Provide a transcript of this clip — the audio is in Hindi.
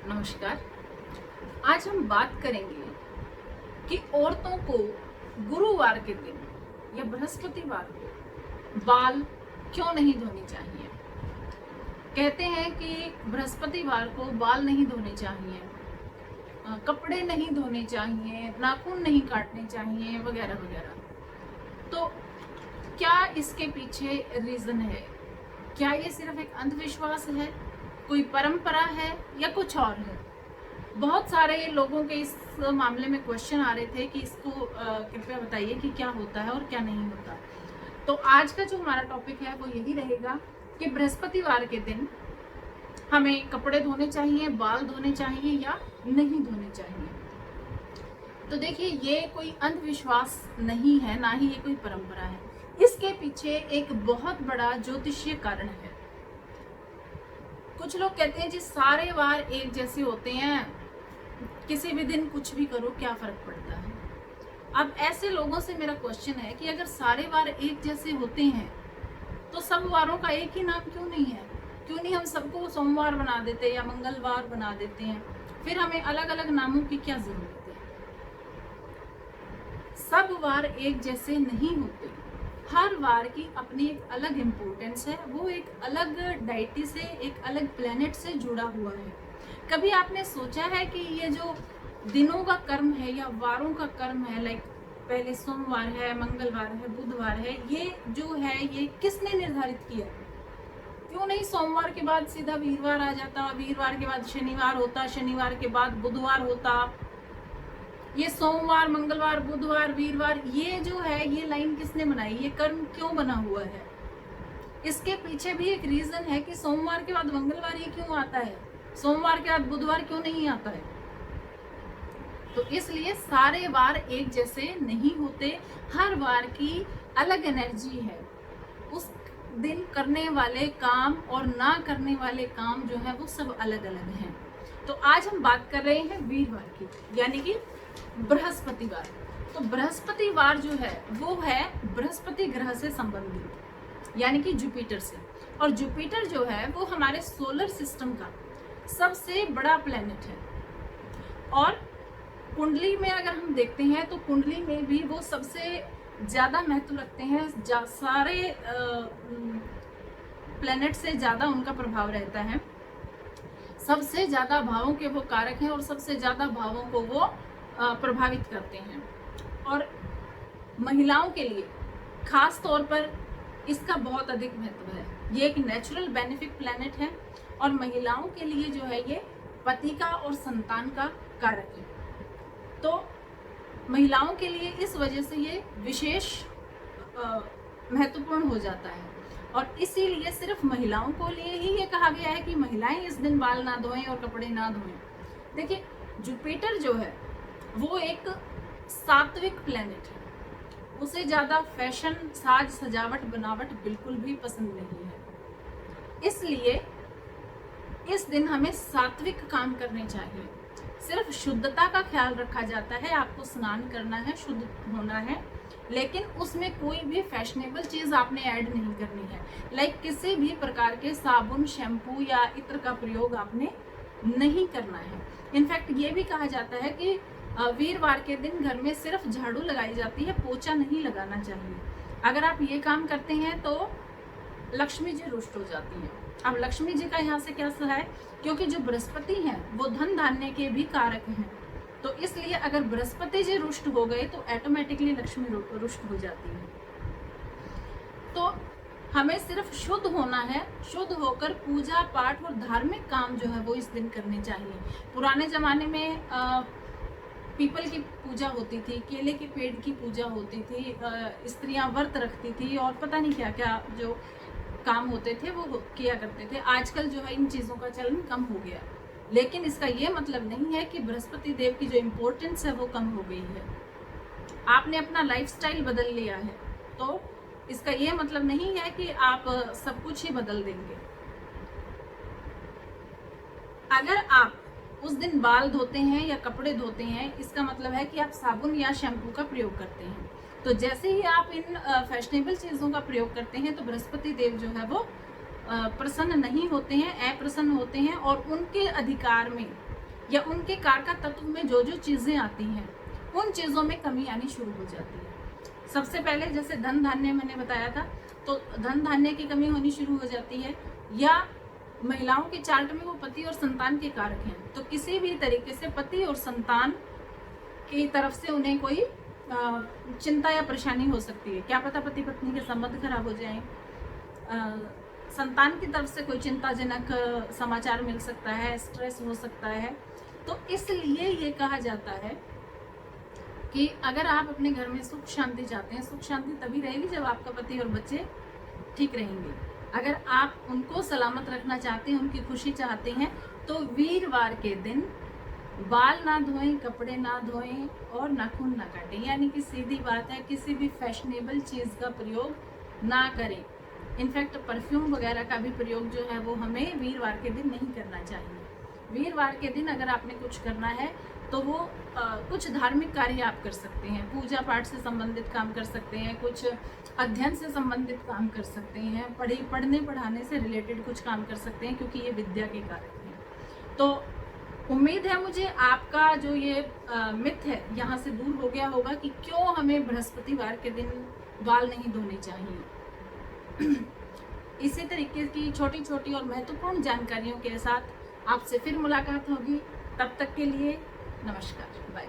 नमस्कार। आज हम बात करेंगे कि औरतों को गुरुवार के दिन या बृहस्पतिवार को बाल क्यों नहीं धोने चाहिए। कहते हैं कि बृहस्पतिवार को बाल नहीं धोने चाहिए, कपड़े नहीं धोने चाहिए, नाखून नहीं काटने चाहिए, वगैरह वगैरह। तो क्या इसके पीछे रीजन है? क्या ये सिर्फ एक अंधविश्वास है, कोई परंपरा है, या कुछ और है? बहुत सारे लोगों के इस मामले में क्वेश्चन आ रहे थे कि इसको कृपया बताइए कि क्या होता है और क्या नहीं होता। तो आज का जो हमारा टॉपिक है वो यही रहेगा कि बृहस्पतिवार के दिन हमें कपड़े धोने चाहिए, बाल धोने चाहिए या नहीं धोने चाहिए। तो देखिए, ये कोई अंधविश्वास नहीं है, ना ही ये कोई परंपरा है। इसके पीछे एक बहुत बड़ा ज्योतिषीय कारण है। कुछ लोग कहते हैं जी सारे वार एक जैसे होते हैं, किसी भी दिन कुछ भी करो क्या फर्क पड़ता है। अब ऐसे लोगों से मेरा क्वेश्चन है कि अगर सारे वार एक जैसे होते हैं तो सब वारों का एक ही नाम क्यों नहीं है? क्यों नहीं हम सबको सोमवार बना देते या मंगलवार बना देते हैं? फिर हमें अलग अलग नामों की क्या जरूरत है? सब वार एक जैसे नहीं होते। हर वार की अपनी एक अलग इम्पोर्टेंस है, वो एक अलग डाइटी से, एक अलग प्लेनेट से जुड़ा हुआ है। कभी आपने सोचा है कि ये जो दिनों का कर्म है या वारों का कर्म है, लाइक पहले सोमवार है, मंगलवार है, बुधवार है, ये जो है ये किसने निर्धारित किया? क्यों नहीं सोमवार के बाद सीधा वीरवार आ जाता, वीरवार के बाद शनिवार होता, शनिवार के बाद बुधवार होता? ये सोमवार, मंगलवार, बुधवार, वीरवार, ये जो है ये लाइन किसने बनाई? ये कर्म क्यों बना हुआ है? इसके पीछे भी एक रीजन है कि सोमवार के बाद मंगलवार ये क्यों आता है, सोमवार के बाद बुधवार क्यों नहीं आता है। तो इसलिए सारे वार एक जैसे नहीं होते, हर वार की अलग एनर्जी है। उस दिन करने वाले काम और ना करने वाले काम जो है वो सब अलग अलग हैं। तो आज हम बात कर रहे हैं वीरवार की, यानी कि बृहस्पतिवार। तो बृहस्पतिवार जो है वो है बृहस्पति ग्रह से संबंधित, यानी कि जुपिटर से। और जुपिटर जो है वो हमारे सोलर सिस्टम का सबसे बड़ा प्लेनेट है। और कुंडली में अगर हम देखते हैं तो कुंडली में भी वो सबसे ज़्यादा महत्व रखते हैं, सारे प्लेनेट से ज़्यादा उनका प्रभाव रहता है। सबसे ज़्यादा भावों के वो कारक हैं और सबसे ज़्यादा भावों को वो प्रभावित करते हैं। और महिलाओं के लिए खास तौर पर इसका बहुत अधिक महत्व है। ये एक नेचुरल बेनिफिट प्लैनेट है और महिलाओं के लिए जो है ये पति का और संतान का कारक है। तो महिलाओं के लिए इस वजह से ये विशेष महत्वपूर्ण हो जाता है। और इसीलिए सिर्फ महिलाओं को लिए ही ये कहा गया है कि महिलाएं इस दिन बाल ना धोएं और कपड़े ना धोएं। देखिए, जुपिटर जो है वो एक सात्विक प्लेनेट है। उसे ज़्यादा फैशन, साज सजावट, बनावट बिल्कुल भी पसंद नहीं है। इसलिए इस दिन हमें सात्विक काम करने चाहिए। सिर्फ शुद्धता का ख्याल रखा जाता है, आपको स्नान करना है, शुद्ध होना है, लेकिन उसमें कोई भी फैशनेबल चीज़ आपने ऐड नहीं करनी है। लाइक किसी भी प्रकार के साबुन, शैम्पू या इत्र का प्रयोग आपने नहीं करना है। इनफैक्ट ये भी कहा जाता है कि वीरवार के दिन घर में सिर्फ झाड़ू लगाई जाती है, पोछा नहीं लगाना चाहिए। अगर आप ये काम करते हैं तो लक्ष्मी जी रुष्ट हो जाती हैं। अब लक्ष्मी जी का यहाँ से क्या है, क्योंकि जो बृहस्पति हैं वो धन धान्य के भी कारक हैं। तो इसलिए अगर बृहस्पति जी रुष्ट हो गए तो ऑटोमेटिकली लक्ष्मी रुष्ट हो जाती है। तो हमें सिर्फ शुद्ध होना है, शुद्ध होकर पूजा पाठ और धार्मिक काम जो है वो इस दिन करने चाहिए। पुराने जमाने में पीपल की पूजा होती थी, केले के पेड़ की पूजा होती थी, स्त्रियां व्रत रखती थी और पता नहीं क्या क्या जो काम होते थे वो किया करते थे। आजकल जो है इन चीज़ों का चलन कम हो गया, लेकिन इसका ये मतलब नहीं है कि बृहस्पति देव की जो इम्पोर्टेंस है वो कम हो गई है। आपने अपना लाइफस्टाइल बदल लिया है तो इसका ये मतलब नहीं है कि आप सब कुछ ही बदल देंगे। अगर आप उस दिन बाल धोते हैं या कपड़े धोते हैं, इसका मतलब है कि आप साबुन या शैम्पू का प्रयोग करते हैं। तो जैसे ही आप इन फैशनेबल चीज़ों का प्रयोग करते हैं तो बृहस्पति देव जो है वो प्रसन्न नहीं होते हैं, अप्रसन्न होते हैं और उनके अधिकार में या उनके कारक तत्व में जो जो चीज़ें आती हैं उन चीज़ों में कमी आनी शुरू हो जाती है। सबसे पहले जैसे धन धान्य मैंने बताया था, तो धन धान्य की कमी होनी शुरू हो जाती है, या महिलाओं के चार्ट में वो पति और संतान के कारक हैं, तो किसी भी तरीके से पति और संतान की तरफ से उन्हें कोई चिंता या परेशानी हो सकती है। क्या पता पति पत्नी के संबंध खराब हो जाएं, संतान की तरफ से कोई चिंताजनक समाचार मिल सकता है, स्ट्रेस हो सकता है। तो इसलिए ये कहा जाता है कि अगर आप अपने घर में सुख शांति चाहते हैं, सुख शांति तभी रहेगी जब आपका पति और बच्चे ठीक रहेंगे। अगर आप उनको सलामत रखना चाहते हैं, उनकी खुशी चाहते हैं, तो वीरवार के दिन बाल ना धोएं, कपड़े ना धोएं और नाखून ना काटें। यानी कि सीधी बात है, किसी भी फैशनेबल चीज़ का प्रयोग ना करें। इनफैक्ट परफ्यूम वगैरह का भी प्रयोग जो है वो हमें वीरवार के दिन नहीं करना चाहिए। वीरवार के दिन अगर आपने कुछ करना है तो वो कुछ धार्मिक कार्य आप कर सकते हैं, पूजा पाठ से संबंधित काम कर सकते हैं, कुछ अध्ययन से संबंधित काम कर सकते हैं, पढ़ने पढ़ाने से रिलेटेड कुछ काम कर सकते हैं, क्योंकि ये विद्या के कारक हैं। तो उम्मीद है मुझे आपका जो ये मिथ है यहाँ से दूर हो गया होगा कि क्यों हमें बृहस्पतिवार के दिन बाल नहीं धोने चाहिए। इसी तरीके की छोटी छोटी और महत्वपूर्ण जानकारियों के साथ आपसे फिर मुलाकात होगी। तब तक के लिए नमस्कार, बाय।